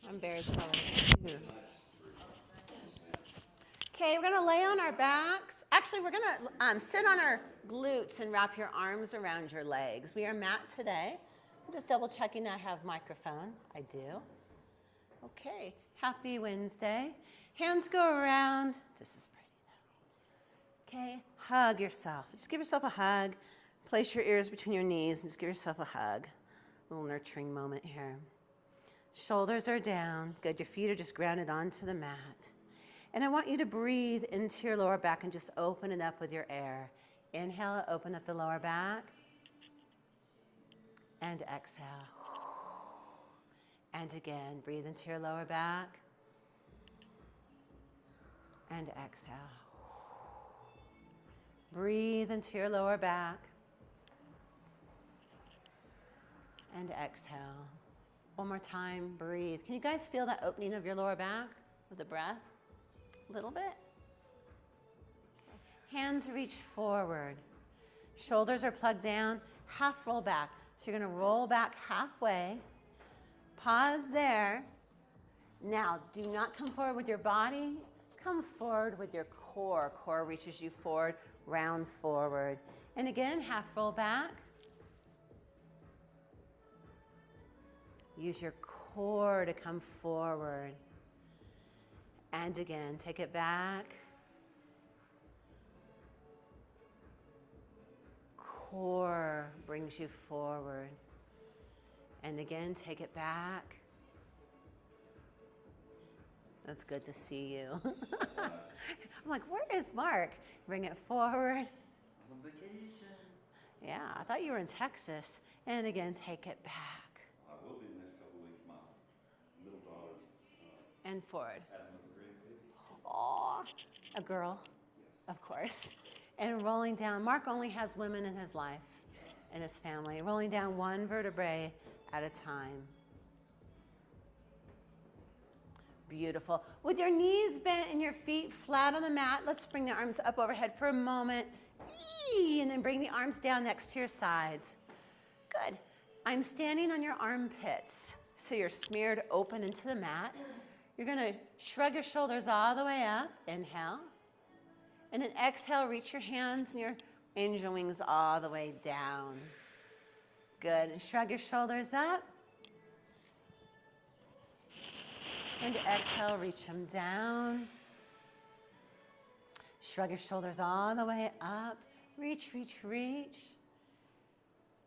I'm Bear's color. Okay, we're gonna lay on our backs. Actually, we're gonna sit on our glutes and wrap your arms around your legs. We are mat today. I'm just double checking I have microphone. I do. Okay, happy Wednesday. Hands go around. This is pretty though. Okay, hug yourself. Just give yourself a hug. Place your ears between your knees and just give yourself a hug. A little nurturing moment here. Shoulders are down. Good, your feet are just grounded onto the mat. And I want you to breathe into your lower back and just open it up with your air. Inhale, open up the lower back. And exhale. And again, breathe into your lower back. And exhale. Breathe into your lower back. And exhale. One more time, breathe. Can you guys feel that opening of your lower back with the breath? A little bit. Hands reach forward. Shoulders are plugged down. Half roll back. So you're going to roll back halfway. Pause there. Now, do not come forward with your body. Come forward with your core. Core reaches you forward, round forward. And again, half roll back. Use your core to come forward. And again, take it back. Core brings you forward. And again, take it back. That's good to see you. I'm like, where is Mark? Bring it forward. On vacation. Yeah, I thought you were in Texas. And again, take it back. I will be the next couple of weeks. My little daughter's And forward. having another grandbaby. Aw, a girl, of course. And rolling down. Mark only has women in his life, in his family. Rolling down one vertebrae at a time. Beautiful. With your knees bent and your feet flat on the mat, let's bring the arms up overhead for a moment. And then bring the arms down next to your sides. Good. I'm standing on your armpits, so you're smeared open into the mat. You're going to shrug your shoulders all the way up. Inhale. And then exhale, reach your hands and your angel wings all the way down. Good. And shrug your shoulders up. And exhale, reach them down. Shrug your shoulders all the way up. Reach, reach, reach.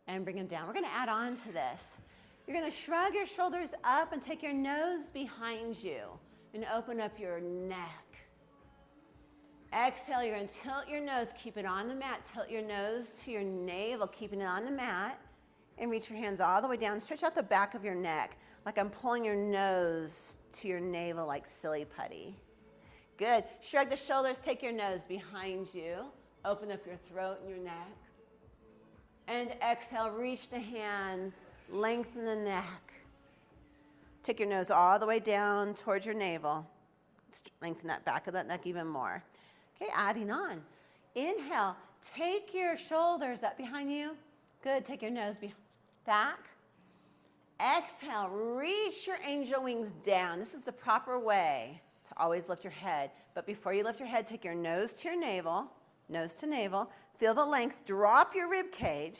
And bring them down. We're going to add on to this. You're going to shrug your shoulders up and take your nose behind you and open up your neck. Exhale, you're going to tilt your nose, keep it on the mat. Tilt your nose to your navel, keeping it on the mat. And reach your hands all the way down. Stretch out the back of your neck, like I'm pulling your nose to your navel like silly putty. Good. Shrug the shoulders, take your nose behind you. Open up your throat and your neck. And exhale, reach the hands, lengthen the neck. Take your nose all the way down towards your navel. Lengthen that back of that neck even more. Okay, adding on. Inhale, take your shoulders up behind you. Good, take your nose back. Exhale, reach your angel wings down. This is the proper way to always lift your head. But before you lift your head, take your nose to your navel, nose to navel. Feel the length, drop your rib cage,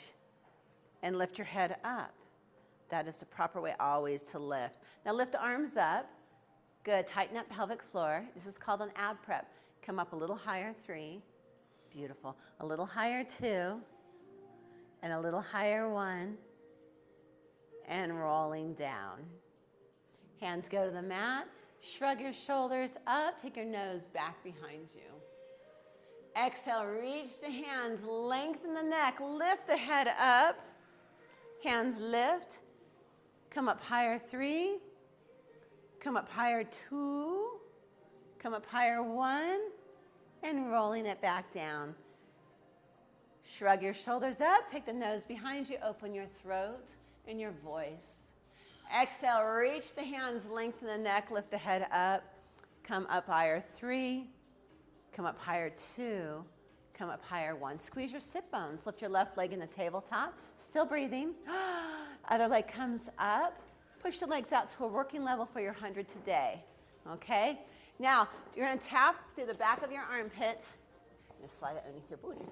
and lift your head up. That is the proper way always to lift. Now lift the arms up. Good, tighten up pelvic floor. This is called an ab prep. Come up a little higher, 3. Beautiful. A little higher, 2. And a little higher, 1. And rolling down. Hands go to the mat. Shrug your shoulders up. Take your nose back behind you. Exhale, reach the hands, lengthen the neck, lift the head up. Hands lift. Come up higher, 3. Come up higher, 2. Come up higher, 1. And rolling it back down. Shrug your shoulders up. Take the nose behind you. Open your throat and your voice. Exhale, reach the hands, lengthen the neck, lift the head up. Come up higher, 3. Come up higher, 2. Come up higher, 1. Squeeze your sit bones. Lift your left leg in the tabletop. Still breathing. Other leg comes up. Push the legs out to a working level for your 100 today. Okay? Now, you're going to tap through the back of your armpits. Just slide it underneath your booty.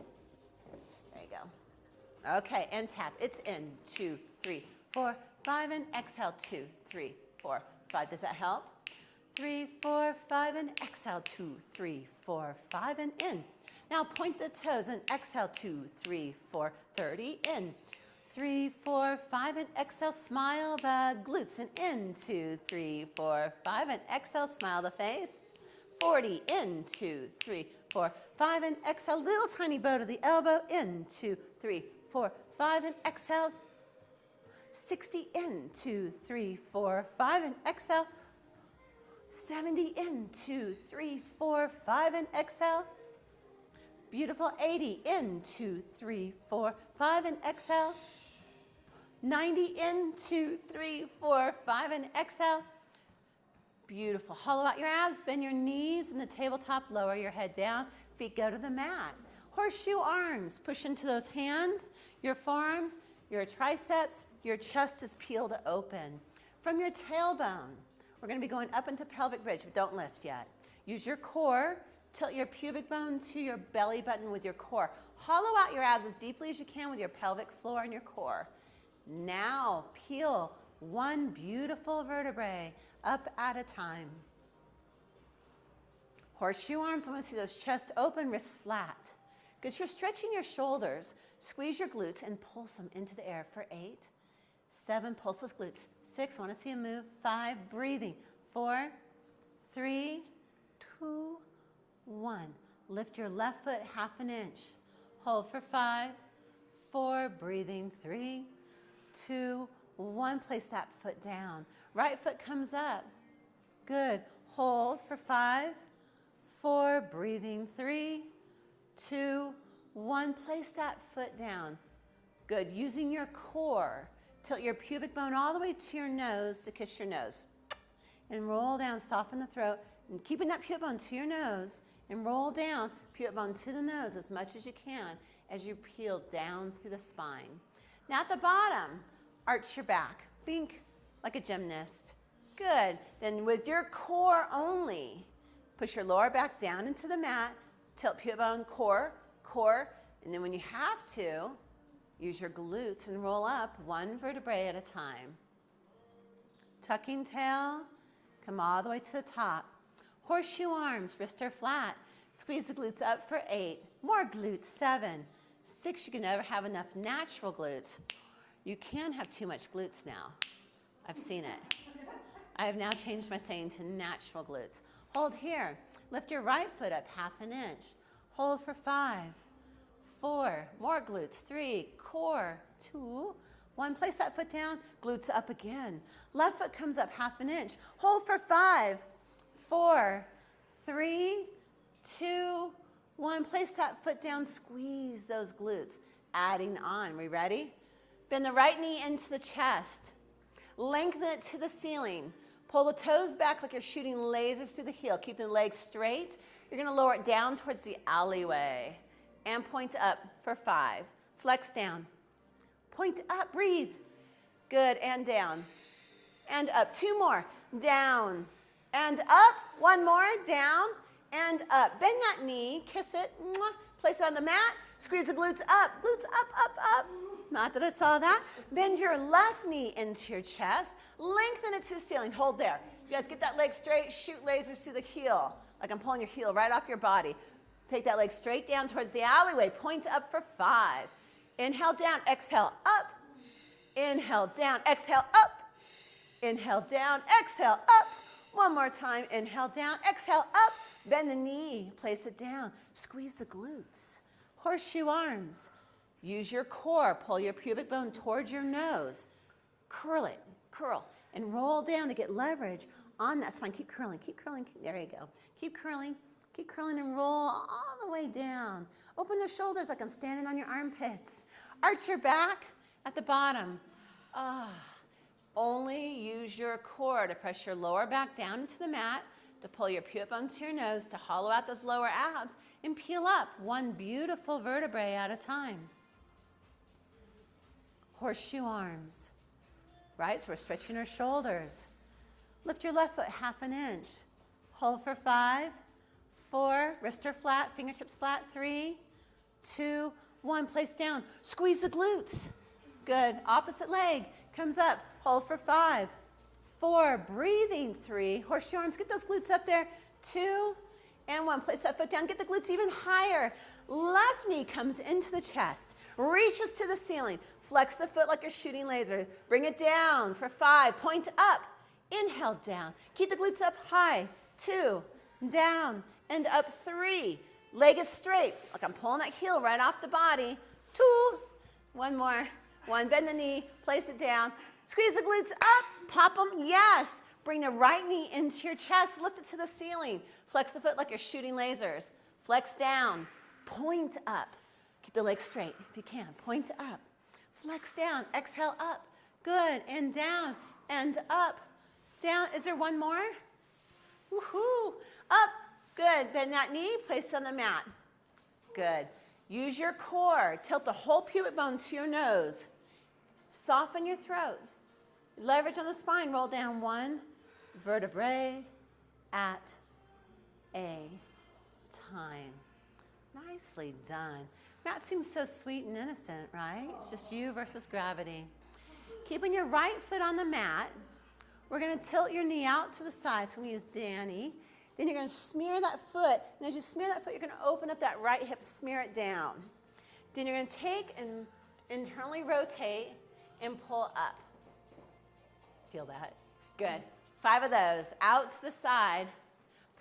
There you go. Okay, and tap. It's in. 2, 3, 4, 5, and exhale. 2, 3, 4, 5. Does that help? 3, 4, 5, and exhale. 2, 3, 4, 5, and in. Now point the toes and exhale. 2, 3, 4, 30, in. 3, 4, 5, and exhale. Smile the glutes and in. 2, 3, 4, 5, and exhale. Smile the face. 40, in. 2, 3, 4, 5, and exhale. Little tiny bow to the elbow. In. 2, 3, 4, 5, and exhale. 60, in. 2, 3, 4, 5, and exhale. 70, in. 2, 3, 4, 5, and exhale. Beautiful. 80, in. 2, 3, 4, 5, and exhale. 90, in. 2, 3, 4, 5, and exhale. Beautiful. Hollow out your abs, bend your knees in the tabletop, lower your head down, feet go to the mat. Horseshoe arms, push into those hands, your forearms, your triceps, your chest is peeled open. From your tailbone, we're going to be going up into pelvic bridge, but don't lift yet. Use your core, tilt your pubic bone to your belly button with your core. Hollow out your abs as deeply as you can with your pelvic floor and your core. Now peel one beautiful vertebrae up at a time. Horseshoe arms, I want to see those chest open, wrists flat. Because you're stretching your shoulders, squeeze your glutes and pulse them into the air for 8, 7, pulse those glutes. 6, I want to see them move. 5, breathing. 4, 3, 2, 1. Lift your left foot half an inch. Hold for 5, 4, breathing. 3, 2, 1. Place that foot down. Right foot comes up. Good. Hold for 5, 4, breathing. 3, 2, 1. Place that foot down. Good. Using your core, tilt your pubic bone all the way to your nose to kiss your nose. And roll down, soften the throat, and keeping that pubic bone to your nose, and roll down, pubic bone to the nose as much as you can as you peel down through the spine. Now at the bottom, arch your back. Bink, like a gymnast. Good. Then with your core only, push your lower back down into the mat, tilt pubic bone, core, core, and then when you have to, use your glutes and roll up one vertebrae at a time. Tucking tail, come all the way to the top. Horseshoe arms, wrists are flat. Squeeze the glutes up for 8. More glutes, 7. 6, you can never have enough natural glutes. You can have too much glutes now. I've seen it. I have now changed my saying to natural glutes. Hold here. Lift your right foot up half an inch. Hold for 5, 4, more glutes. 3, core. 2, 1. Place that foot down. Glutes up again. Left foot comes up half an inch. Hold for 5, 4, 3, 2, 1. Place that foot down. Squeeze those glutes. Adding on. We ready? Bend the right knee into the chest. Lengthen it to the ceiling. Pull the toes back like you're shooting lasers through the heel. Keep the legs straight. You're going to lower it down towards the alleyway. And point up for 5. Flex down. Point up. Breathe. Good. And down. And up. 2 more. Down. And up. 1 more. Down. And up. Bend that knee. Kiss it. Place it on the mat. Squeeze the glutes up. Glutes up, up, up. Not that I saw that. Bend your left knee into your chest. Lengthen it to the ceiling. Hold there. You guys get that leg straight. Shoot lasers through the heel. Like I'm pulling your heel right off your body. Take that leg straight down towards the alleyway. Point up for 5. Inhale down. Exhale up. Inhale down. Exhale up. Inhale down. Exhale up. 1 more time. Inhale down. Exhale up. Bend the knee. Place it down. Squeeze the glutes. Horseshoe arms. Use your core. Pull your pubic bone towards your nose. Curl it. Curl. And roll down to get leverage on that spine. Keep curling. Keep curling. There you go. Keep curling. Keep curling and roll all the way down. Open the shoulders like I'm standing on your armpits. Arch your back at the bottom. Only use your core to press your lower back down into the mat, to pull your pubic bone to your nose, to hollow out those lower abs, and peel up one beautiful vertebrae at a time. Horseshoe arms. right? So we're stretching our shoulders. Lift your left foot half an inch. Hold for 5, 4, wrists are flat, fingertips flat, 3, 2, 1, place down. Squeeze the glutes. Good. Opposite leg comes up. Hold for 5, 4, breathing, 3, horseshoe arms, get those glutes up there, 2, and 1. Place that foot down, get the glutes even higher. Left knee comes into the chest, reaches to the ceiling. Flex the foot like you're shooting laser. Bring it down for 5, point up. Inhale down. Keep the glutes up high. 2, down and up. 3. Leg is straight, like I'm pulling that heel right off the body. 2, 1 more. 1, bend the knee, place it down. Squeeze the glutes up, pop them, yes. Bring the right knee into your chest, lift it to the ceiling. Flex the foot like you're shooting lasers. Flex down, point up. Keep the legs straight if you can. Point up, flex down, exhale up. Good, and down and up. Down, is there one more? Woohoo, up, good. Bend that knee, place it on the mat. Good. Use your core, tilt the whole pubic bone to your nose. Soften your throat. Leverage on the spine, roll down 1 vertebrae at a time. Nicely done. That seems so sweet and innocent, right? It's just you versus gravity. Keeping your right foot on the mat, we're going to tilt your knee out to the side. So we use Danny. Then you're going to smear that foot. And as you smear that foot, you're going to open up that right hip, smear it down. Then you're going to take and internally rotate and pull up. Feel that? Good. 5 of those. Out to the side.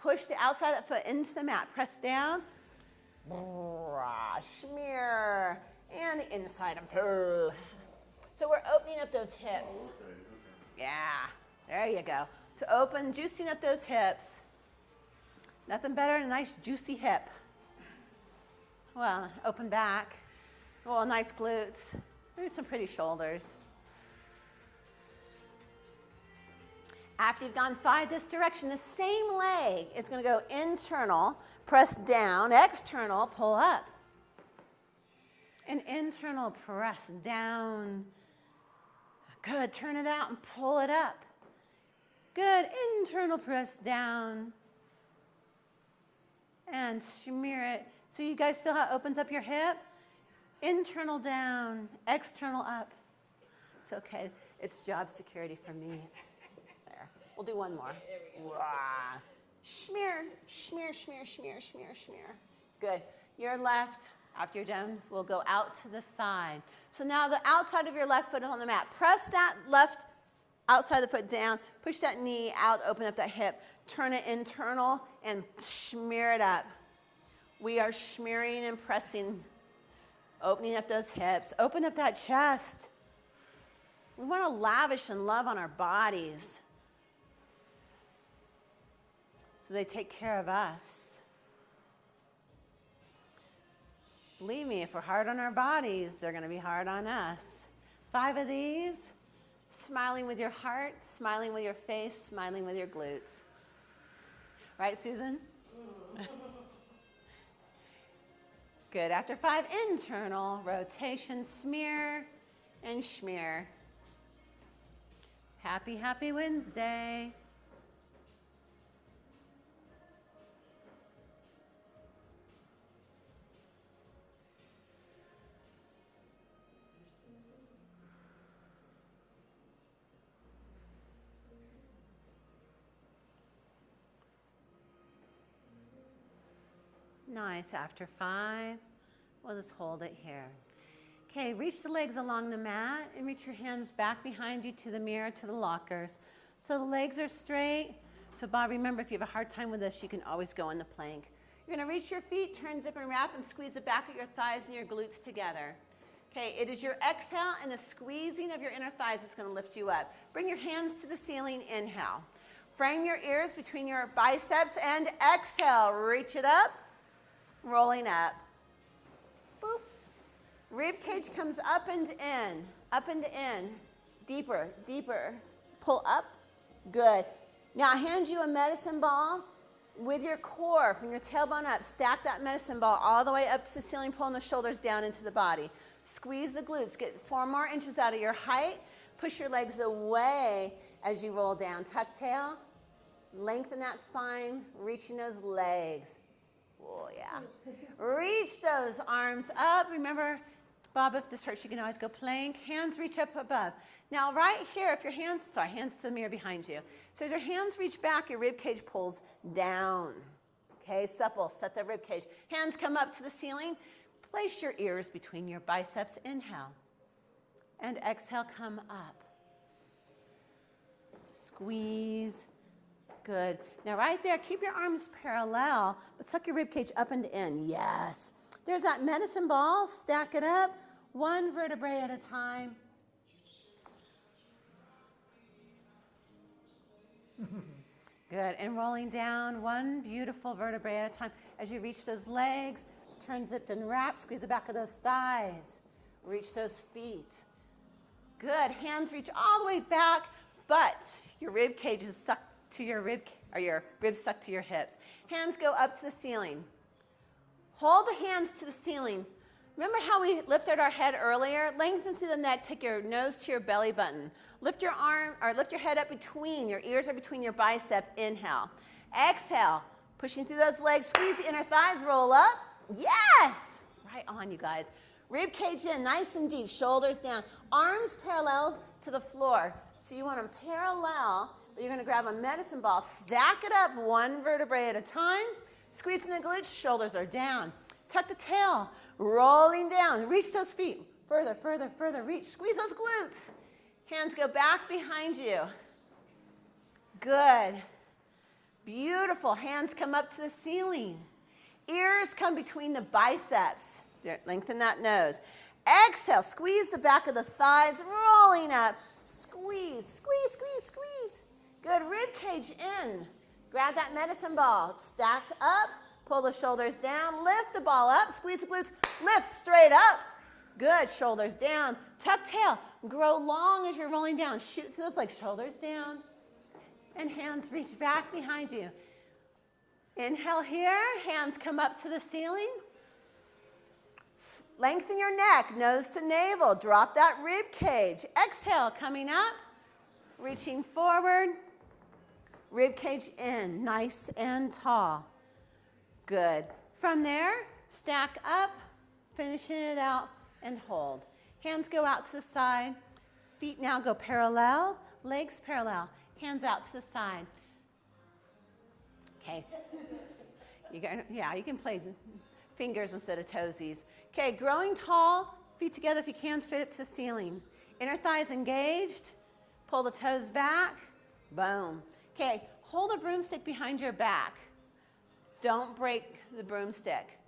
Push the outside of that foot into the mat. Press down. Smear. And the inside and pull. So we're opening up those hips. Yeah. There you go. So open, juicing up those hips. Nothing better than a nice juicy hip. Well, open back. Well, nice glutes. Maybe some pretty shoulders. After you've gone 5 this direction, the same leg is going to go internal, press down, external, pull up. And internal, press down. Good, turn it out and pull it up. Good, internal, press down. And smear it. So you guys feel how it opens up your hip? Internal down, external up. It's okay, it's job security for me. We'll do one more. Smear, smear, smear, smear, smear, smear. Good. Your left, after you're done, will go out to the side. So now the outside of your left foot is on the mat. Press that left outside of the foot down. Push that knee out, open up that hip. Turn it internal and smear it up. We are smearing and pressing, opening up those hips. Open up that chest. We want to lavish and love on our bodies, so they take care of us. Believe me, if we're hard on our bodies, they're going to be hard on us. 5 of these. Smiling with your heart, smiling with your face, smiling with your glutes. Right, Susan? Good. After 5, internal rotation, smear and smear. Happy, happy Wednesday. Nice. After 5, we'll just hold it here. Okay, reach the legs along the mat and reach your hands back behind you to the mirror, to the lockers. So the legs are straight. So Bob, remember, if you have a hard time with this, you can always go in the plank. You're going to reach your feet, turn, zip, and wrap, and squeeze the back of your thighs and your glutes together. Okay, it is your exhale and the squeezing of your inner thighs that's going to lift you up. Bring your hands to the ceiling, inhale. Frame your ears between your biceps and exhale. Reach it up. Rolling up. Boop. Rib cage comes up and in, deeper, deeper. Pull up. Good. Now I hand you a medicine ball with your core from your tailbone up. Stack that medicine ball all the way up to the ceiling, pulling the shoulders down into the body. Squeeze the glutes. Get 4 more inches out of your height. Push your legs away as you roll down. Tuck tail. Lengthen that spine, reaching those legs. Oh, yeah. Reach those arms up. Remember, Bob, if this hurts, you can always go plank. Hands reach up above. Now, right here, if your hands to the mirror behind you. So as your hands reach back, your rib cage pulls down. Okay, supple, set the rib cage. Hands come up to the ceiling. Place your ears between your biceps. Inhale. And exhale, come up. Squeeze. Good. Now right there, keep your arms parallel, but suck your rib cage up and in. Yes. There's that medicine ball. Stack it up, one vertebrae at a time. Good. And rolling down, one beautiful vertebrae at a time. As you reach those legs, turn zipped and wrap. Squeeze the back of those thighs. Reach those feet. Good. Hands reach all the way back, but your rib cage is sucked to your ribs sucked to your hips. Hands go up to the ceiling. Hold the hands to the ceiling. Remember how we lifted our head earlier? Lengthen through the neck, take your nose to your belly button. Lift your arm, or lift your head up between, your ears are between your bicep. Inhale. Exhale, pushing through those legs, squeeze the inner thighs, roll up. Yes! Right on, you guys. Rib cage in, nice and deep, shoulders down. Arms parallel to the floor. So you want them parallel. You're going to grab a medicine ball, stack it up one vertebrae at a time, squeeze in the glutes, shoulders are down. Tuck the tail, rolling down, reach those feet, further, further, further, reach, squeeze those glutes. Hands go back behind you. Good. Beautiful. Hands come up to the ceiling. Ears come between the biceps. Lengthen that nose. Exhale, squeeze the back of the thighs, rolling up. Squeeze, squeeze, squeeze, squeeze. Good, rib cage in. Grab that medicine ball, stack up, pull the shoulders down, lift the ball up, squeeze the glutes, lift straight up. Good, shoulders down, tuck tail, grow long as you're rolling down. Shoot through those legs, shoulders down, and hands reach back behind you. Inhale here, hands come up to the ceiling. Lengthen your neck, nose to navel, drop that rib cage. Exhale, coming up, reaching forward. Rib cage in, nice and tall. Good. From there, stack up, finishing it out, and hold. Hands go out to the side. Feet now go parallel, legs parallel. Hands out to the side. Okay. You can play fingers instead of toesies. Okay, growing tall, feet together if you can, straight up to the ceiling. Inner thighs engaged. Pull the toes back. Boom. Okay, hold a broomstick behind your back. Don't break the broomstick.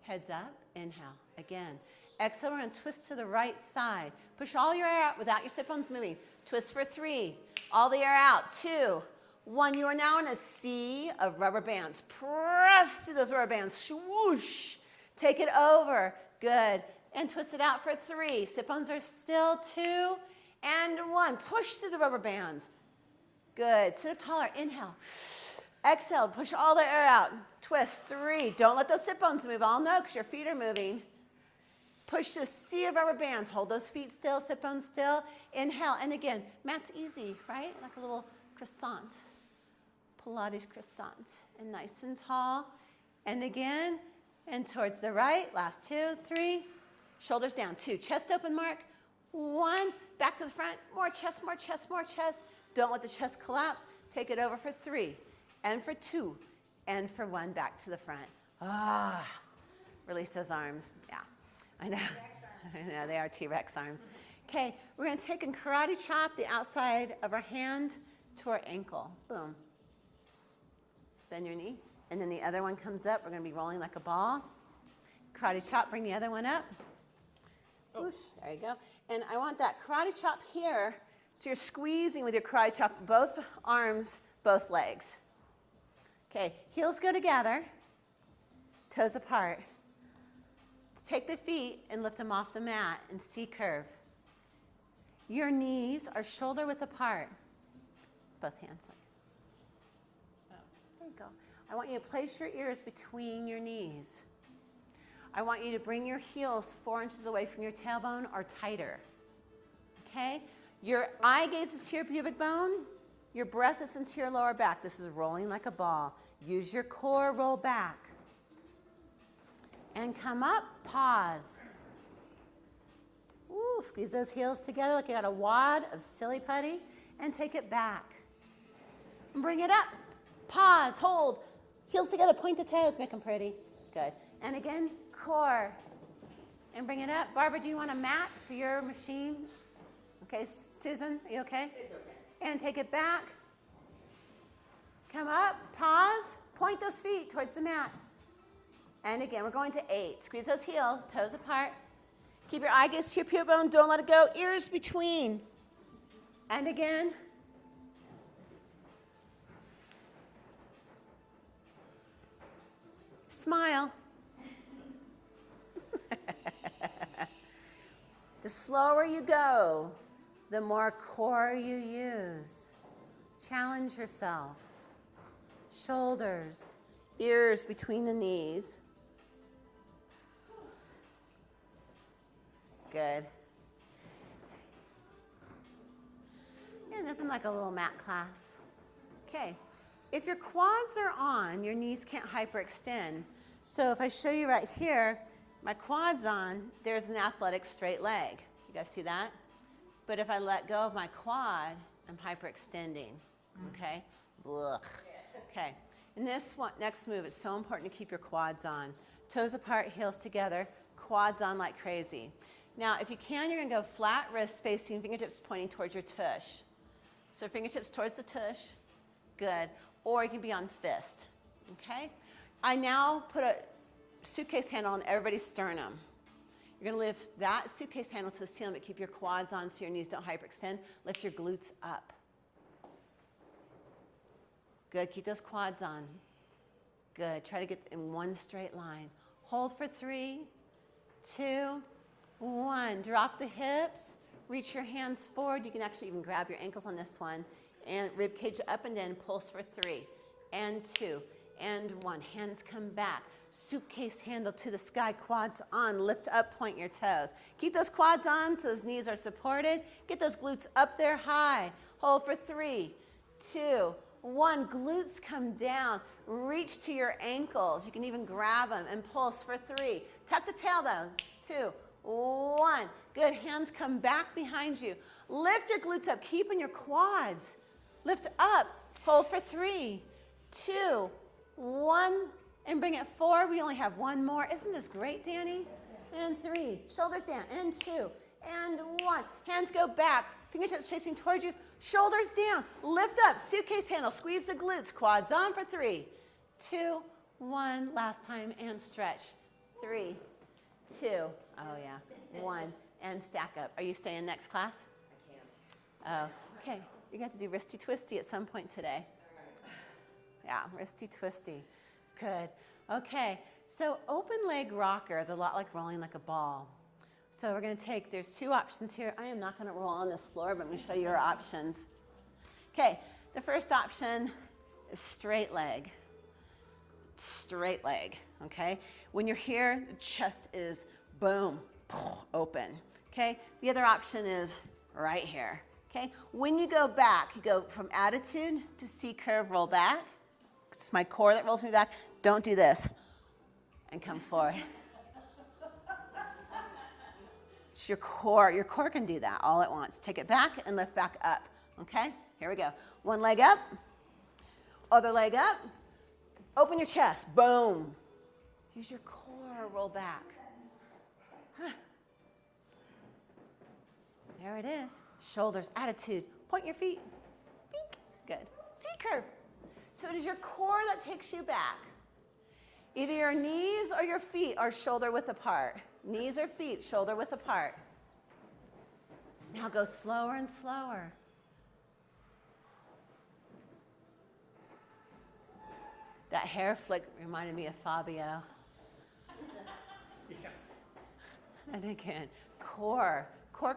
Heads up, inhale. Again. Exhale, we're going to twist to the right side. Push all your air out without your sit bones moving. Twist for 3. All the air out. 2, 1. You are now in a sea of rubber bands. Press through those rubber bands. Swoosh. Take it over. Good. And twist it out for 3. Sit bones are still. 2 and 1. Push through the rubber bands. Good. Sit up taller. Inhale. Exhale. Push all the air out. Twist. 3. Don't let those sit bones move. I'll know because your feet are moving. Push the sea of rubber bands. Hold those feet still. Sit bones still. Inhale. And again, mat's easy, right? Like a little croissant. Pilates croissant. And nice and tall. And again. And towards the right. Last 2, 3. Shoulders down. 2. Chest open, Mark. 1. Back to the front. More chest, more chest, more chest. Don't let the chest collapse. Take it over for 3. And for 2. And for 1. Back to the front. Ah. Release those arms. Yeah. I know. I know, they are T-Rex arms. Okay, we're going to take and karate chop the outside of our hand to our ankle. Boom. Bend your knee. And then the other one comes up. We're going to be rolling like a ball. Karate chop, bring the other one up. Whoosh, there you go. And I want that karate chop here. So you're squeezing with your karate chop both arms, both legs. Okay, heels go together, toes apart. Take the feet and lift them off the mat and C curve. Your knees are shoulder width apart. Both hands. There you go. I want you to place your ears between your knees. I want you to bring your heels 4 inches away from your tailbone or tighter. Okay? Your eye gaze is to your pubic bone. Your breath is into your lower back. This is rolling like a ball. Use your core, roll back. And come up, pause. Ooh, squeeze those heels together like you got a wad of silly putty, and take it back. And bring it up, pause, hold. Heels together, point the toes, make them pretty. Good. And again, core. And bring it up. Barbara, do you want a mat for your machine? Okay, Susan, are you okay? It's okay. And take it back. Come up, pause, point those feet towards the mat. And again, we're going to 8. Squeeze those heels, toes apart. Keep your eye gaze to your pubic bone, don't let it go. Ears between. And again. Smile. The slower you go, the more core you use. Challenge yourself. Shoulders, ears between the knees. Good. Yeah, nothing like a little mat class. Okay. If your quads are on, your knees can't hyperextend. So if I show you right here, my quad's on, there's an athletic straight leg. You guys see that? But if I let go of my quad, I'm hyperextending. Okay? Ugh. Okay. And this one, next move, it's so important to keep your quads on. Toes apart, heels together, quads on like crazy. Now, if you can, you're going to go flat wrist facing, fingertips pointing towards your tush. So fingertips towards the tush. Good. Or you can be on fist. Okay? I now put a suitcase handle on everybody's sternum. You're going to lift that suitcase handle to the ceiling, but keep your quads on so your knees don't hyperextend. Lift your glutes up. Good. Keep those quads on. Good. Try to get in one straight line. Hold for 3, 2, 1. Drop the hips. Reach your hands forward. You can actually even grab your ankles on this one. And rib cage up and in. Pulse for 3 and 2 and 1. Hands come back. Suitcase handle to the sky. Quads on. Lift up. Point your toes. Keep those quads on so those knees are supported. Get those glutes up there high. Hold for 3, 2, 1. Glutes come down. Reach to your ankles. You can even grab them and pulse for 3. Tuck the tail though. 2, 1. Good. Hands come back behind you. Lift your glutes up, keeping your quads. Lift up. Hold for 3, 2, 1. And bring it 4. We only have 1 more. Isn't this great, Danny? And 3. Shoulders down. And 2. And 1. Hands go back. Fingertips facing towards you. Shoulders down. Lift up. Suitcase handle. Squeeze the glutes. Quads on for 3, 2, 1. Last time. And stretch. 3, 2. Oh, yeah. 1. And stack up. Are you staying next class? I can't. Oh, okay. You're going to have to do wristy twisty at some point today. Yeah, wristy twisty. Good. Okay. So open leg rocker is a lot like rolling like a ball. So we're going to take, there's 2 options here. I am not going to roll on this floor, but I'm going to show you our options. Okay. The first option is straight leg. Straight leg. Okay. When you're here, the chest is boom, open. Okay. The other option is right here. Okay. When you go back, you go from attitude to C curve, roll back. It's my core that rolls me back. Don't do this. And come forward. It's your core. Your core can do that all at once. Take it back and lift back up. Okay? Here we go. One leg up. Other leg up. Open your chest. Boom. Use your core. Roll back. Huh. There it is. Shoulders, attitude. Point your feet. Bink. Good. C curve. So it is your core that takes you back. Either your knees or your feet are shoulder width apart. Knees or feet, shoulder width apart. Now go slower and slower. That hair flick reminded me of Fabio. Yeah. And again, core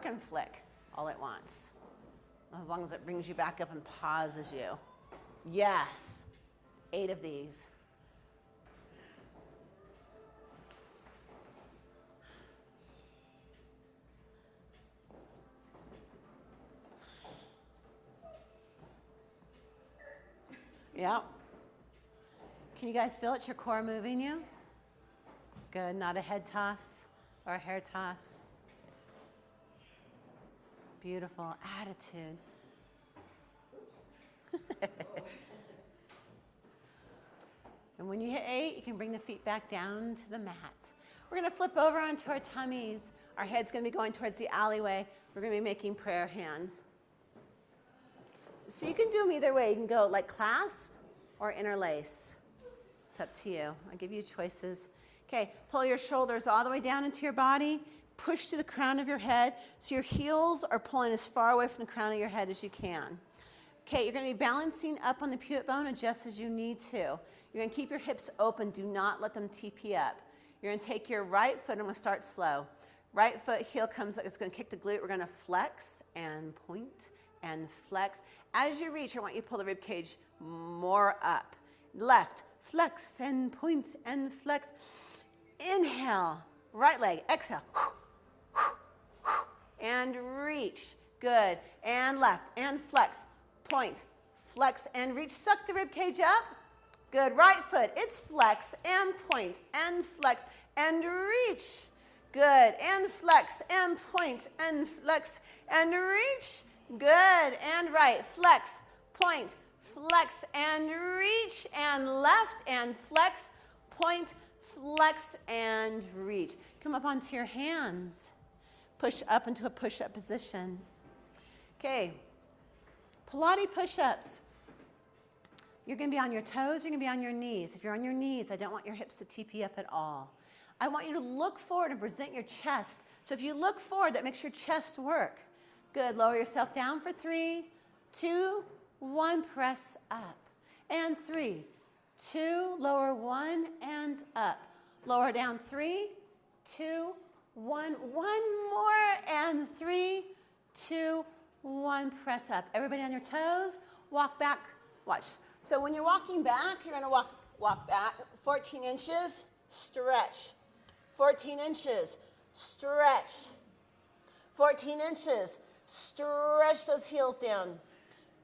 can flick all at once. As long as it brings you back up and pauses you. Yes. 8 of these. Yep. Can you guys feel it? Your core moving you? Good. Not a head toss or a hair toss. Beautiful attitude. And when you hit 8, you can bring the feet back down to the mat. We're going to flip over onto our tummies. Our head's going to be going towards the alleyway. We're going to be making prayer hands. So you can do them either way. You can go like clasp or interlace. It's up to you. I'll give you choices. Okay, pull your shoulders all the way down into your body. Push to the crown of your head so your heels are pulling as far away from the crown of your head as you can. Okay, you're going to be balancing up on the pivot bone, adjust as you need to. You're going to keep your hips open. Do not let them TP up. You're going to take your right foot. I'm going to start slow. Right foot, heel comes up. It's going to kick the glute. We're going to flex and point and flex. As you reach, I want you to pull the rib cage more up. Left, flex and point and flex. Inhale, right leg. Exhale. And reach. Good. And left. And flex. Point. Flex and reach. Suck the rib cage up. Good. Right foot. It's flex and point and flex and reach. Good. And flex and point and flex and reach. Good. And right. Flex. Point. Flex and reach. And left. And flex. Point. Flex and reach. Come up onto your hands. Push up into a push-up position. Okay. Pilates push-ups. You're going to be on your toes, you're going to be on your knees. If you're on your knees, I don't want your hips to TP up at all. I want you to look forward and present your chest. So if you look forward, that makes your chest work. Good. Lower yourself down for 3, 2, 1. Press up. And 3, 2. Lower 1 and up. Lower down 3, 2, 1. One more. And 3, 2, 1. Press up. Everybody on your toes. Walk back. Watch. So when you're walking back, you're going to walk back 14 inches, stretch. 14 inches, stretch. 14 inches, stretch those heels down.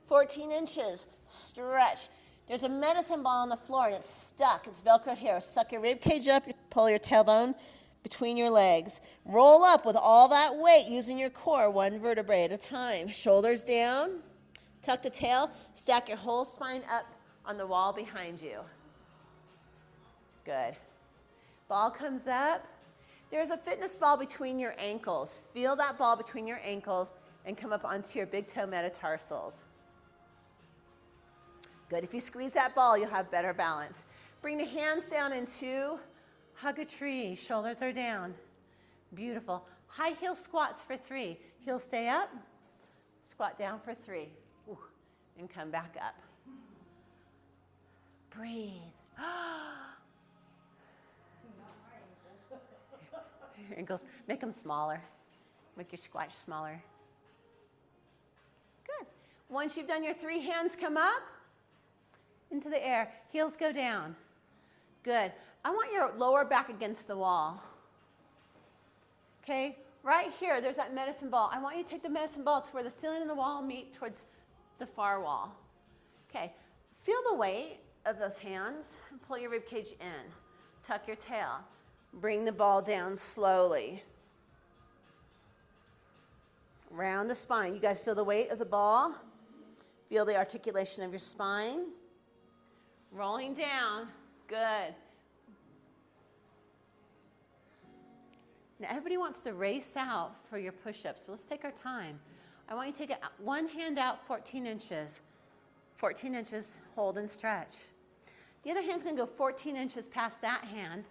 14 inches, stretch. There's a medicine ball on the floor and it's stuck. It's Velcroed here. Suck your rib cage up, pull your tailbone between your legs. Roll up with all that weight using your core, one vertebrae at a time. Shoulders down. Tuck the tail, stack your whole spine up on the wall behind you. Good. Ball comes up. There's a fitness ball between your ankles. Feel that ball between your ankles and come up onto your big toe metatarsals. Good. If you squeeze that ball, you'll have better balance. Bring the hands down into hug a tree. Shoulders are down. Beautiful. High heel squats for 3. Heels stay up. Squat down for 3. And come back up. Breathe. Your ankles, make them smaller. Make your squat smaller. Good. Once you've done your 3, hands come up into the air. Heels go down. Good. I want your lower back against the wall. Okay? Right here, there's that medicine ball. I want you to take the medicine ball to where the ceiling and the wall meet towards the far wall. Okay, feel the weight of those hands and pull your rib cage in. Tuck your tail. Bring the ball down slowly. Round the spine. You guys feel the weight of the ball? Feel the articulation of your spine. Rolling down. Good. Now everybody wants to race out for your push-ups, so let's take our time. I want you to take one hand out 14 inches. 14 inches, hold and stretch. The other hand's going to go 14 inches past that hand.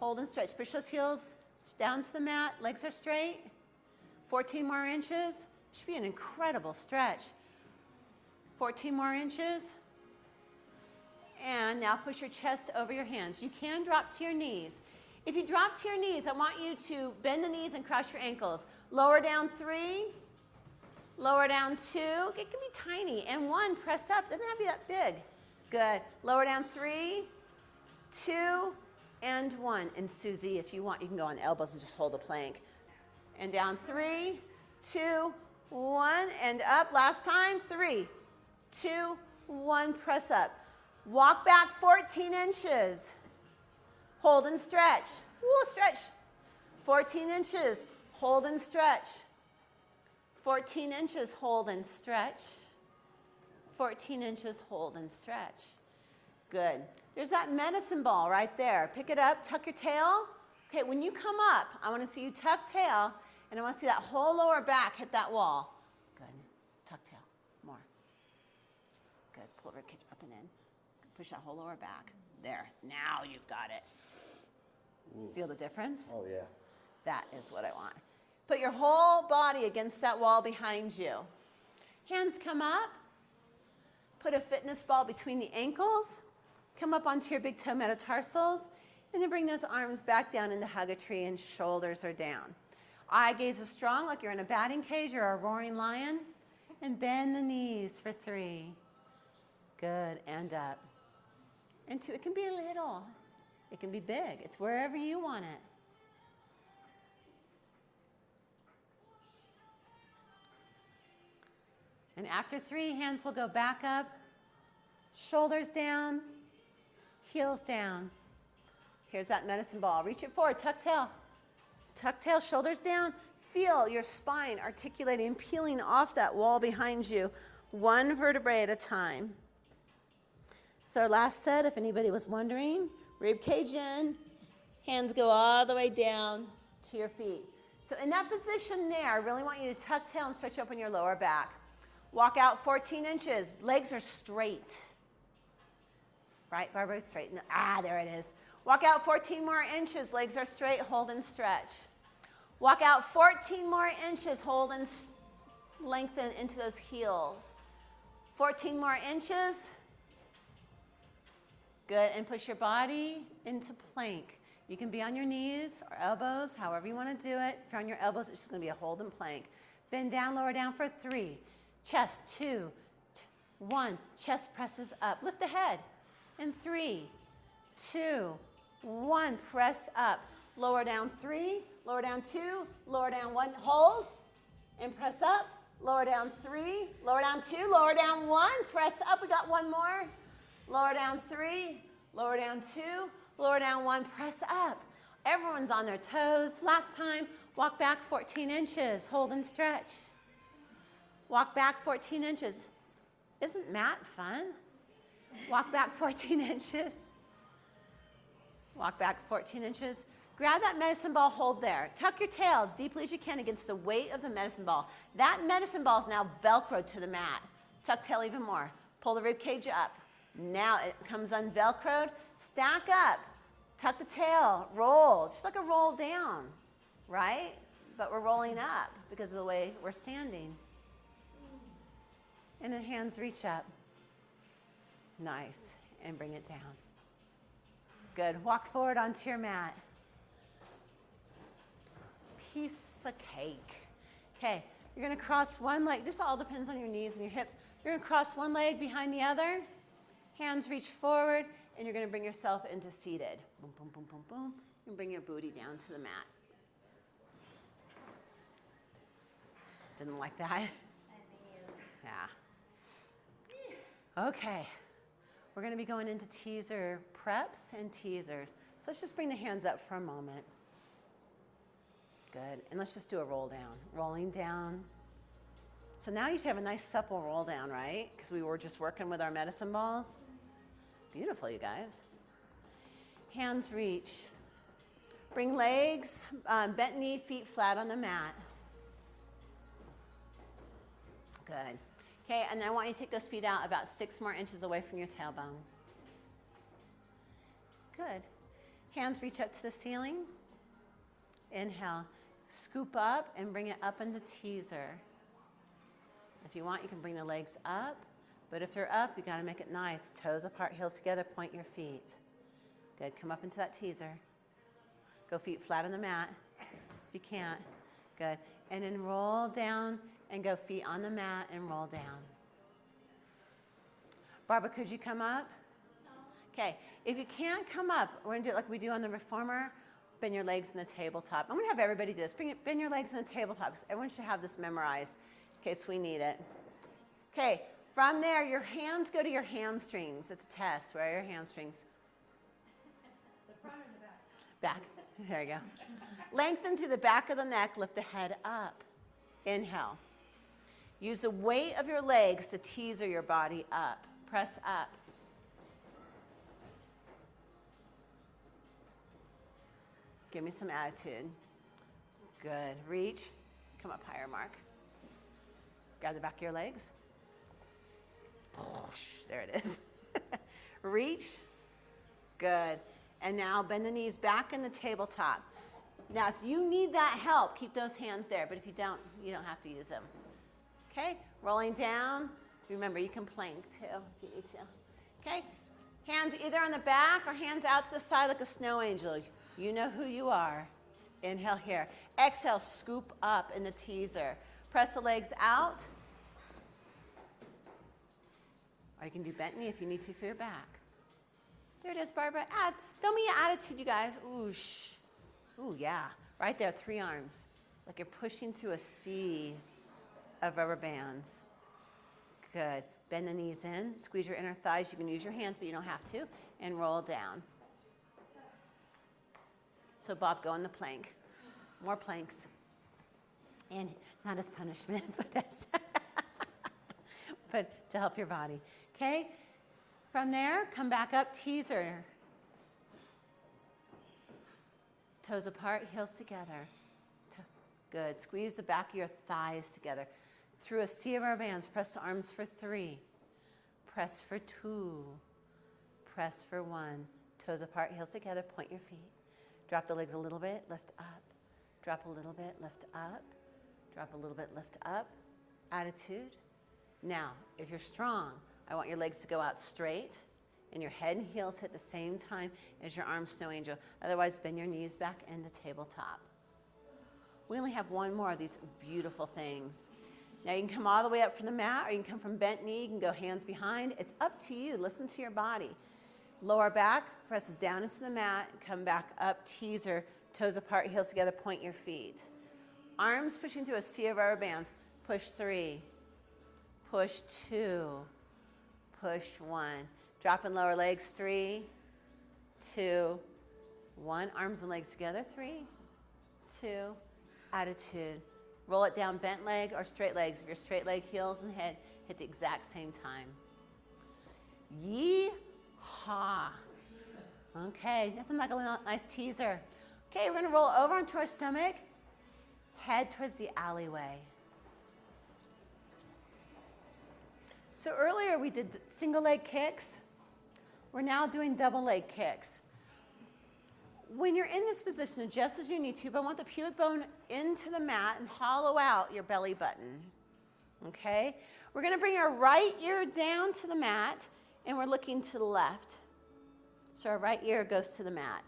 Hold and stretch. Push those heels down to the mat. Legs are straight. 14 more inches. Should be an incredible stretch. 14 more inches. And now push your chest over your hands. You can drop to your knees. If you drop to your knees, I want you to bend the knees and cross your ankles. Lower down 3. Lower down 2. It can be tiny. And 1, press up. Doesn't have to be that big. Good. Lower down 3, 2, and 1. And Susie, if you want, you can go on elbows and just hold the plank. And down 3, 2, 1, and up. Last time. 3, 2, 1. Press up. Walk back 14 inches. Hold and stretch. Woo, stretch. 14 inches. Hold and stretch. 14 inches, hold and stretch. 14 inches, hold and stretch. Good. There's that medicine ball right there. Pick it up, tuck your tail. Okay, when you come up, I want to see you tuck tail, and I want to see that whole lower back hit that wall. Good. Tuck tail. More. Good. Pull the ribcage up and in. Push that whole lower back. There. Now you've got it. Ooh. Feel the difference? Oh, yeah. That is what I want. Put your whole body against that wall behind you. Hands come up. Put a fitness ball between the ankles. Come up onto your big toe metatarsals. And then bring those arms back down into hug a tree and shoulders are down. Eye gaze is strong like you're in a batting cage or a roaring lion. And bend the knees for 3. Good. And up. And 2. It can be little. It can be big. It's wherever you want it. And after 3, hands will go back up, shoulders down, heels down. Here's that medicine ball. Reach it forward, tuck tail. Tuck tail, shoulders down. Feel your spine articulating, peeling off that wall behind you, 1 vertebrae at a time. So our last set, if anybody was wondering, rib cage in, hands go all the way down to your feet. So in that position there, I really want you to tuck tail and stretch open your lower back. Walk out 14 inches. Legs are straight. Right, Barbara? Straighten. There it is. Walk out 14 more inches. Legs are straight. Hold and stretch. Walk out 14 more inches. Hold and lengthen into those heels. 14 more inches. Good. And push your body into plank. You can be on your knees or elbows, however you want to do it. If you're on your elbows, it's just going to be a hold and plank. Bend down, lower down for 3. Chest, 2, 1. Chest presses up. Lift the head. And 3, 2, 1. Press up. Lower down 3. Lower down 2. Lower down 1. Hold. And press up. Lower down 3. Lower down 2. Lower down 1. Press up. We got 1 more. Lower down 3. Lower down 2. Lower down 1. Press up. Everyone's on their toes. Last time, walk back 14 inches. Hold and stretch. Walk back 14 inches. Isn't mat fun? Walk back 14 inches. Walk back 14 inches. Grab that medicine ball, hold there. Tuck your tail as deeply as you can against the weight of the medicine ball. That medicine ball is now Velcroed to the mat. Tuck tail even more. Pull the rib cage up. Now it comes unvelcroed. Stack up. Tuck the tail. Roll. Just like a roll down, right? But we're rolling up because of the way we're standing. And then hands reach up. Nice. And bring it down. Good. Walk forward onto your mat. Piece of cake. Okay. You're going to cross one leg. This all depends on your knees and your hips. You're going to cross one leg behind the other. Hands reach forward. And you're going to bring yourself into seated. Boom, boom, boom, boom, boom. And bring your booty down to the mat. Didn't like that? Yeah. Okay. We're going to be going into teaser preps and teasers. So let's just bring the hands up for a moment. Good. And let's just do a roll down. Rolling down. So now you should have a nice supple roll down, right? Because we were just working with our medicine balls. Beautiful, you guys. Hands reach. Bring legs, bent knee, feet flat on the mat. Good. Okay, and I want you to take those feet out about 6 more inches away from your tailbone. Good. Hands reach up to the ceiling. Inhale. Scoop up and bring it up into teaser. If you want, you can bring the legs up. But if they're up, you got to make it nice. Toes apart, heels together, point your feet. Good. Come up into that teaser. Go feet flat on the mat. If you can't. Good. And then roll down and go feet on the mat and roll down. Barbara, could you come up? No. Okay. If you can't come up, we're going to do it like we do on the reformer. Bend your legs in the tabletop. I'm going to have everybody do this. Bend your legs in the tabletop because everyone should have this memorized in case we need it. Okay. From there, your hands go to your hamstrings. It's a test. Where are your hamstrings? The front or the back? Back. There you go. Lengthen through the back of the neck. Lift the head up. Inhale. Use the weight of your legs to teaser your body up. Press up. Give me some attitude. Good. Reach. Come up higher, Mark. Grab the back of your legs. There it is. Reach. Good. And now bend the knees back in the tabletop. Now, if you need that help, keep those hands there. But if you don't have to use them. Okay? Rolling down. Remember, you can plank too if you need to. Okay? Hands either on the back or hands out to the side like a snow angel. You know who you are. Inhale here. Exhale, scoop up in the teaser. Press the legs out. Or you can do bent knee if you need to for your back. There it is, Barbara. Don't be attitude, you guys. Ooh, shh. Ooh, yeah. Right there, 3 arms. Like you're pushing through a sea of rubber bands. Good. Bend the knees in. Squeeze your inner thighs. You can use your hands, but you don't have to. And roll down. So, Bob, go in the plank. More planks. And not as punishment, but to help your body. Okay? From there, come back up, teaser. Toes apart, heels together. Good. Squeeze the back of your thighs together. Through a sea of rubber bands, press the arms for 3. Press for 2. Press for 1. Toes apart, heels together, point your feet. Drop the legs a little bit, lift up. Drop a little bit, lift up. Drop a little bit, lift up. Attitude. Now, if you're strong, I want your legs to go out straight and your head and heels hit the same time as your arms, snow angel. Otherwise, bend your knees back in the tabletop. We only have one more of these beautiful things. Now, you can come all the way up from the mat, or you can come from bent knee. You can go hands behind. It's up to you. Listen to your body. Lower back presses down into the mat. Come back up, teaser. Toes apart, heels together, point your feet. Arms pushing through a sea of rubber bands. Push 3. Push 2. Push 1. Drop and lower legs. 3, 2, 1. Arms and legs together. 3, 2. Attitude. Roll it down, bent leg or straight legs. If you're straight leg, heels and head hit the exact same time. Yee-haw. Okay, nothing like a nice teaser. Okay, we're going to roll over onto our stomach, head towards the alleyway. So earlier we did single leg kicks. We're now doing double leg kicks. When you're in this position, adjust as you need to, but I want the pubic bone into the mat and hollow out your belly button. Okay? We're going to bring our right ear down to the mat, and we're looking to the left. So our right ear goes to the mat.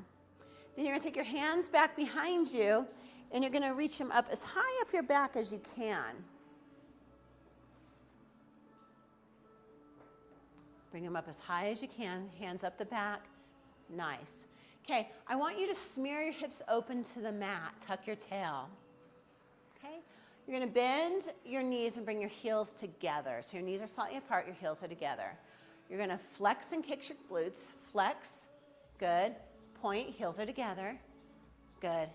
Then you're going to take your hands back behind you, and you're going to reach them up as high up your back as you can. Bring them up as high as you can, hands up the back. Nice. Okay, I want you to smear your hips open to the mat. Tuck your tail. Okay? You're going to bend your knees and bring your heels together. So your knees are slightly apart, your heels are together. You're going to flex and kick your glutes. Flex. Good. Point, heels are together. Good.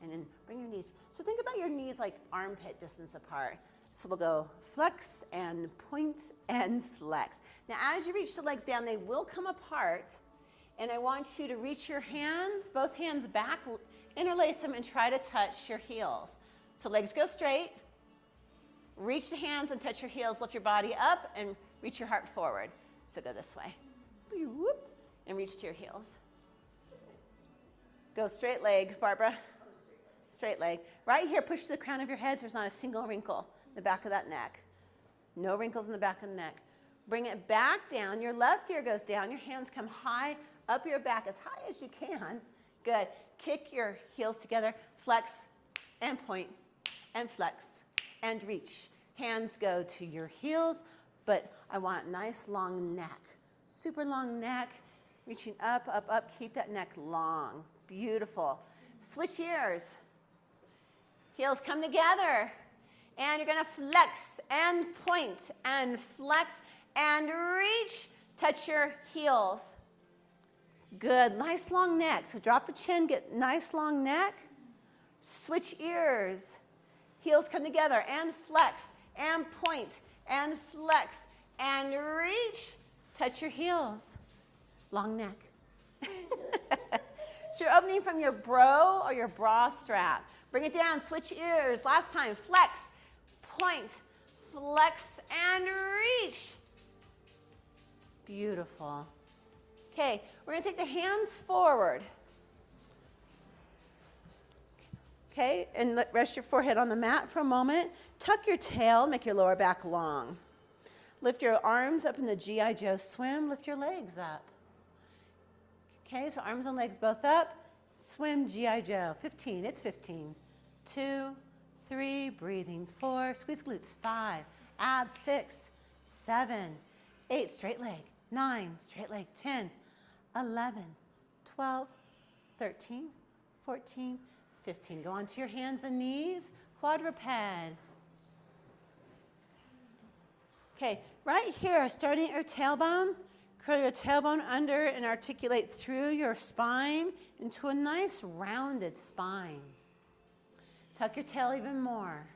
And then bring your knees. So think about your knees like armpit distance apart. So we'll go flex and point and flex. Now as you reach the legs down, they will come apart. And I want you to reach your hands, both hands back, interlace them, and try to touch your heels. So legs go straight. Reach the hands and touch your heels. Lift your body up and reach your heart forward. So go this way. Whoop, and reach to your heels. Go straight leg, Barbara. Straight leg. Right here, push to the crown of your head so there's not a single wrinkle in the back of that neck. No wrinkles in the back of the neck. Bring it back down. Your left ear goes down. Your hands come high up your back as high as you can. Good. Kick your heels together. Flex and point and flex and reach. Hands go to your heels, but I want a nice long neck. Super long neck. Reaching up, up, up. Keep that neck long. Beautiful. Switch ears. Heels come together. And you're going to flex and point and flex and reach. Touch your heels. Good. Nice long neck. So drop the chin, get nice long neck. Switch ears. Heels come together and flex and point and flex and reach. Touch your heels. Long neck. So you're opening from your bro or your bra strap. Bring it down. Switch ears. Last time. Flex, point, flex, and reach. Beautiful. Okay, we're going to take the hands forward. Okay, and rest your forehead on the mat for a moment. Tuck your tail, make your lower back long. Lift your arms up in the G.I. Joe swim. Lift your legs up. Okay, so arms and legs both up. Swim G.I. Joe. 15, it's 15. 2, 3, breathing. 4, squeeze glutes. 5, abs. 6, 7, 8, straight leg. 9, straight leg. 10, 11, 12, 13, 14, 15. Go onto your hands and knees. Quadruped. Okay, right here, starting at your tailbone, curl your tailbone under and articulate through your spine into a nice rounded spine. Tuck your tail even more.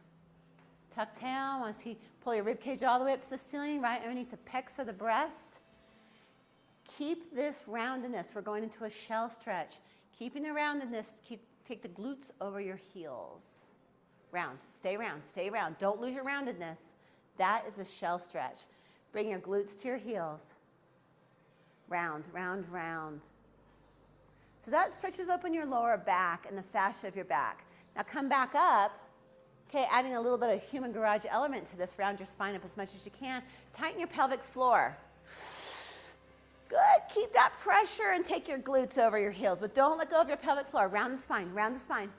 Tuck tail. I want to see, pull your rib cage all the way up to the ceiling, right underneath the pecs or the breast. Keep this roundedness. We're going into a shell stretch. Keeping the roundedness, take the glutes over your heels. Round. Stay round. Stay round. Don't lose your roundedness. That is a shell stretch. Bring your glutes to your heels. Round, round, round. So that stretches open your lower back and the fascia of your back. Now come back up. Okay, adding a little bit of human garage element to this. Round your spine up as much as you can. Tighten your pelvic floor. Good. Keep that pressure and take your glutes over your heels, but don't let go of your pelvic floor. Round the spine. Round the spine.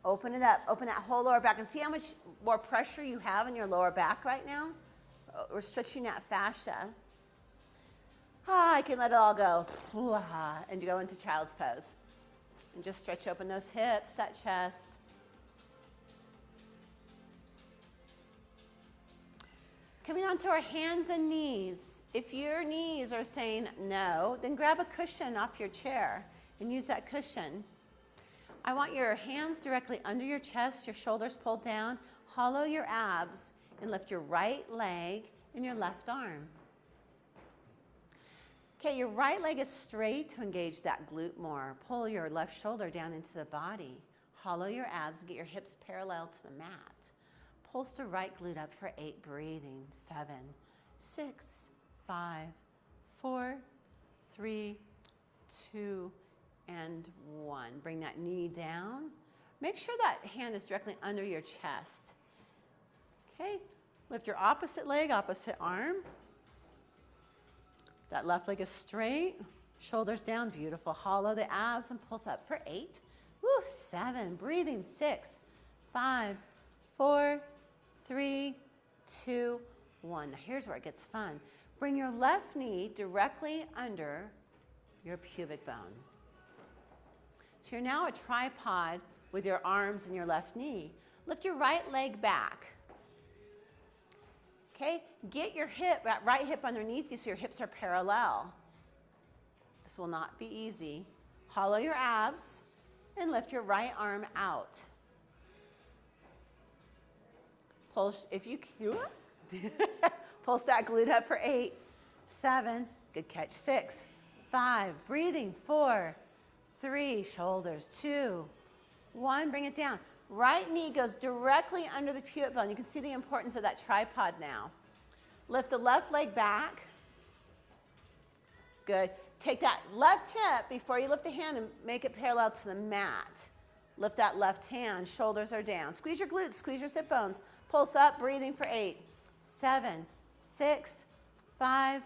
Open it up. Open that whole lower back and see how much more pressure you have in your lower back right now. We're stretching that fascia. I can let it all go. And you go into child's pose. And just stretch open those hips, that chest. Coming onto our hands and knees. If your knees are saying no, then grab a cushion off your chair and use that cushion. I want your hands directly under your chest, your shoulders pulled down. Hollow your abs and lift your right leg and your left arm. Okay, your right leg is straight to engage that glute more. Pull your left shoulder down into the body. Hollow your abs and get your hips parallel to the mat. Pulse the right glute up for 8, breathing. 7, 6, 5, 4, 3, 2, and 1. Bring that knee down. Make sure that hand is directly under your chest. Okay, lift your opposite leg, opposite arm. That left leg is straight, shoulders down, beautiful. Hollow the abs and pulse up for 8. Woo, 7, breathing. 6, 5, 4, 3, 2, 1. Now here's where it gets fun. Bring your left knee directly under your pubic bone. So you're now a tripod with your arms and your left knee. Lift your right leg back. Okay, get your hip, that right hip underneath you so your hips are parallel. This will not be easy. Hollow your abs and lift your right arm out. Pulse, if you can, pulse that glute up for 8, 7, good catch, 6, 5, breathing, 4, 3, shoulders, 2, 1, bring it down. Right knee goes directly under the pubic bone. You can see the importance of that tripod now. Lift the left leg back. Good. Take that left hip before you lift the hand and make it parallel to the mat. Lift that left hand. Shoulders are down. Squeeze your glutes. Squeeze your sit bones. Pulse up. Breathing for 8, 7, 6, 5,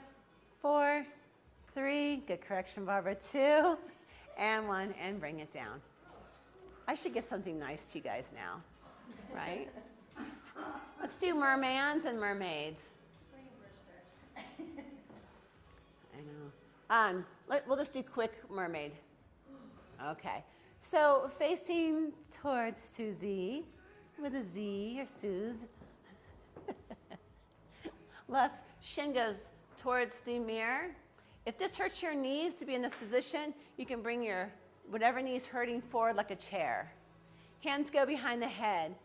4, 3. Good correction, Barbara. 2, and 1. And bring it down. I should give something nice to you guys now, right? Let's do mermans and mermaids. I know. We'll just do quick mermaid. Okay. So facing towards Susie with a Z or Suze. Left shin goes towards the mirror. If this hurts your knees to be in this position, you can bring your whatever knee's hurting forward like a chair. Hands go behind the head.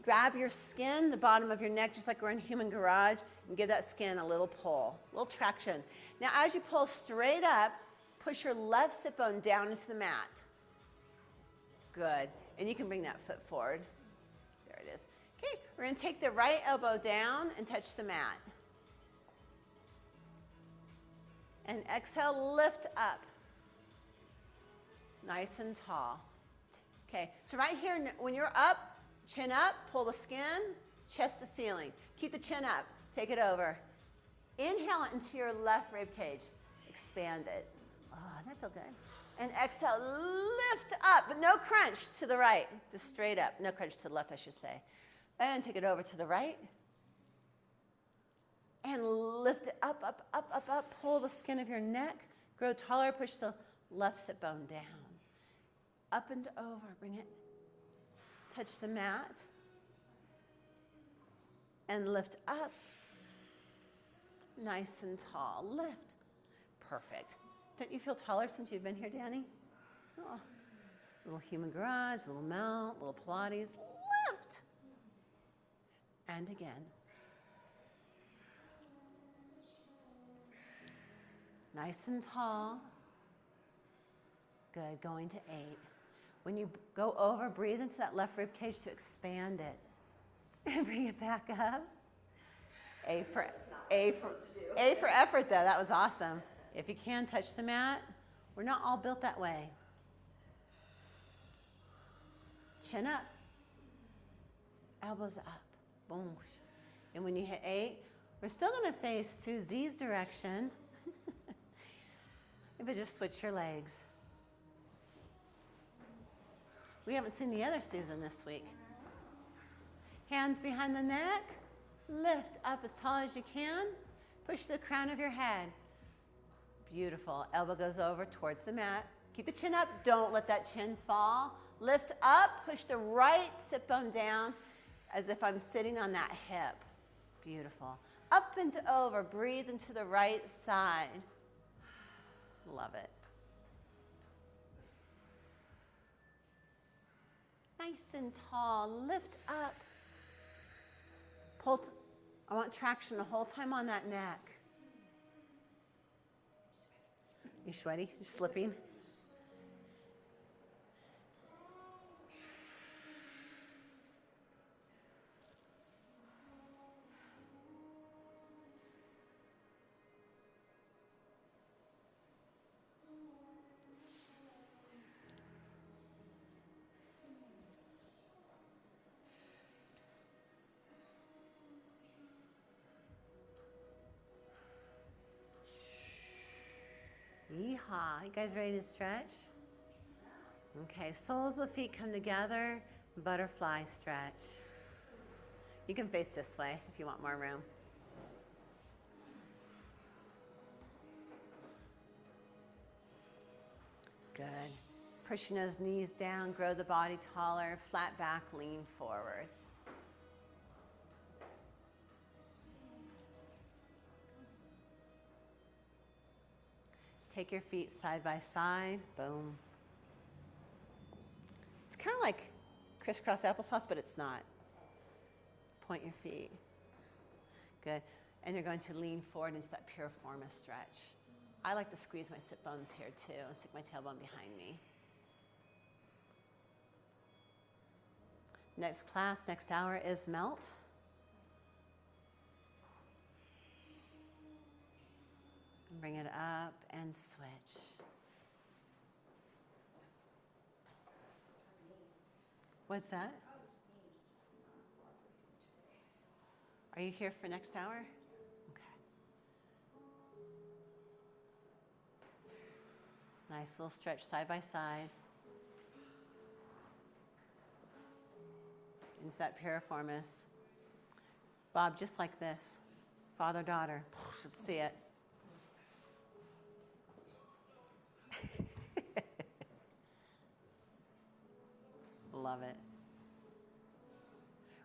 Grab your skin, the bottom of your neck, just like we're in human garage, and give that skin a little pull, a little traction. Now, as you pull straight up, push your left sit bone down into the mat. Good. And you can bring that foot forward. There it is. Okay, we're going to take the right elbow down and touch the mat. And exhale, lift up. Nice and tall. Okay, so right here, when you're up, chin up, pull the skin, chest to ceiling. Keep the chin up, take it over. Inhale into your left rib cage. Expand it. Oh, doesn't that feel good? And exhale, lift up, but no crunch to the right, just straight up. No crunch to the left, I should say. And take it over to the right. And lift it up, up, up, up, up. Pull the skin of your neck. Grow taller, push the left sit bone down. Up and over, bring it. Touch the mat. And lift up. Nice and tall. Lift. Perfect. Don't you feel taller since you've been here, Danny? Oh. Little human garage, little melt, little Pilates. Lift. And again. Nice and tall. Good. Going to 8. When you go over, breathe into that left rib cage to expand it. And bring it back up. A for effort, though. That was awesome. If you can, touch the mat. We're not all built that way. Chin up. Elbows up. Boom. And when you hit 8, we're still going to face Susie's direction. But just switch your legs. We haven't seen the other Susan this week. Hands behind the neck. Lift up as tall as you can. Push the crown of your head. Beautiful. Elbow goes over towards the mat. Keep the chin up. Don't let that chin fall. Lift up. Push the right sit bone down as if I'm sitting on that hip. Beautiful. Up and over. Breathe into the right side. Love it. Nice and tall. Lift up. Pull. I want traction the whole time on that neck. You sweaty? You slipping? Yeehaw. You guys ready to stretch? Okay, soles of the feet come together, butterfly stretch. You can face this way if you want more room. Good. Pushing those knees down, grow the body taller, flat back, lean forward. Take your feet side by side, boom. It's kind of like crisscross applesauce, but it's not. Point your feet. Good. And you're going to lean forward into that piriformis stretch. I like to squeeze my sit bones here too and stick my tailbone behind me. Next class, next hour is melt. Bring it up and switch. What's that? Are you here for next hour? Okay. Nice little stretch side by side. Into that piriformis. Bob, just like this. Father, daughter. Let's see it. Love it.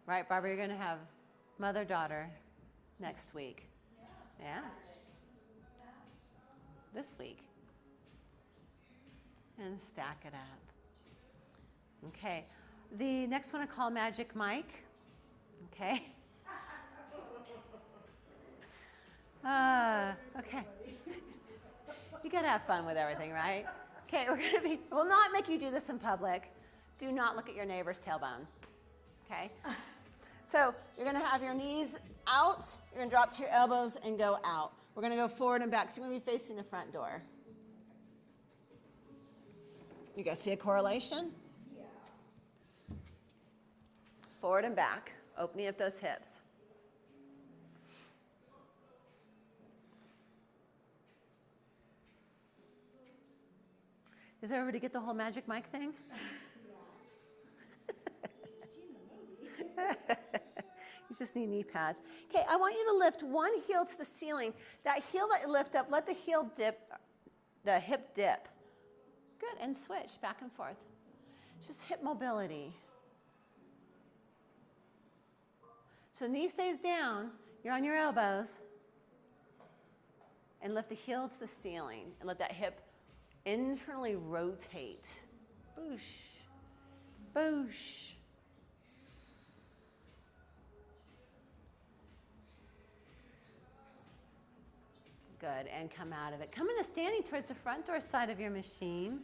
Right, Barbara, you're going to have mother-daughter. next week. Yeah. This week. And stack it up. Okay. The next one I call Magic Mike. Okay. Okay. You gotta have fun with everything, right? Okay, we'll not make you do this in public. Do not look at your neighbor's tailbone. Okay? So you're gonna have your knees out, you're gonna drop to your elbows and go out. We're gonna go forward and back, so you're gonna be facing the front door. You guys see a correlation? Yeah. Forward and back, opening up those hips. Does everybody get the whole Magic Mike thing? You just need knee pads. Okay, I want you to lift one heel to the ceiling. That heel that you lift up, let the heel dip, the hip dip. Good, and switch back and forth. Just hip mobility. So the knee stays down, you're on your elbows, and lift the heel to the ceiling, and let that hip internally rotate. Boosh, boosh. Good, and come out of it. Come into standing towards the front door side of your machine.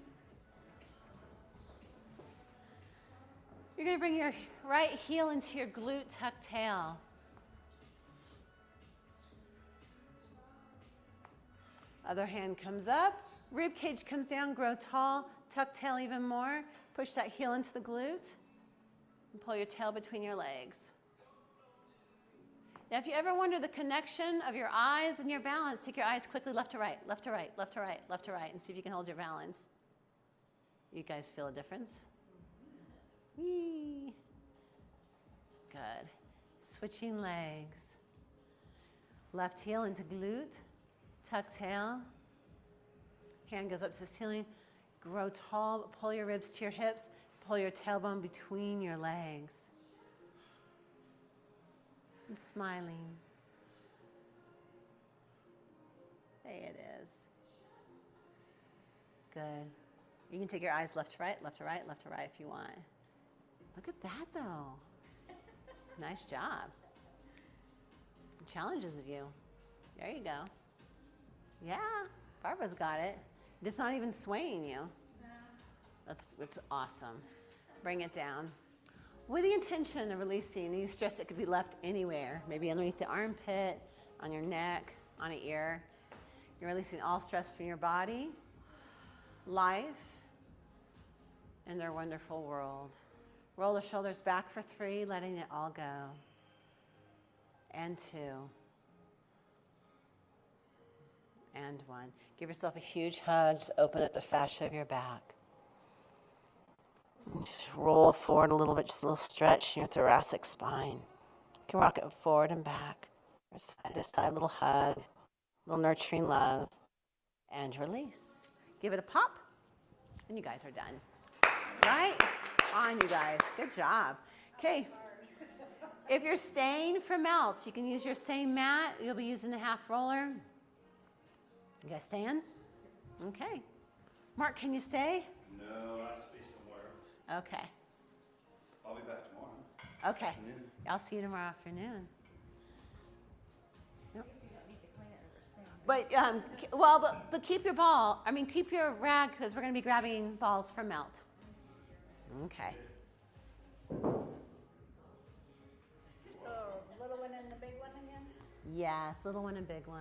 You're going to bring your right heel into your glute tuck tail. Other hand comes up, rib cage comes down, grow tall, tuck tail even more. Push that heel into the glute and pull your tail between your legs. Now, if you ever wonder the connection of your eyes and your balance, take your eyes quickly left to right, left to right, left to right, left to right, and see if you can hold your balance. You guys feel a difference? Whee. Good. Switching legs. Left heel into glute, tuck tail. Hand goes up to the ceiling. Grow tall, pull your ribs to your hips, pull your tailbone between your legs. And smiling. There it is. Good. You can take your eyes left to right, left to right, left to right if you want. Look at that, though. Nice job. It challenges you. There you go. Yeah, Barbara's got it. It's not even swaying you. That's awesome. Bring it down. With the intention of releasing any stress that could be left anywhere, maybe underneath the armpit, on your neck, on an ear. You're releasing all stress from your body, life, and their wonderful world. Roll the shoulders back for 3, letting it all go. And 2. And 1. Give yourself a huge hug. Just open up the fascia of your back. Just roll forward a little bit, just a little stretch in your thoracic spine. You can rock it forward and back, or side to side, little hug, little nurturing love, and release. Give it a pop, and you guys are done. Right? On, you guys. Good job. Okay. If you're staying for melts, you can use your same mat. You'll be using the half roller. You guys staying? Okay. Mark, can you stay? No, I should be somewhere. Okay. I'll be back tomorrow. Okay. Afternoon. I'll see you tomorrow afternoon. Yep. If you don't need to clean it or stay on. But keep your ball. I mean, keep your rag because we're going to be grabbing balls for melt. Okay. So, little one and the big one again? Yes, little one and big one.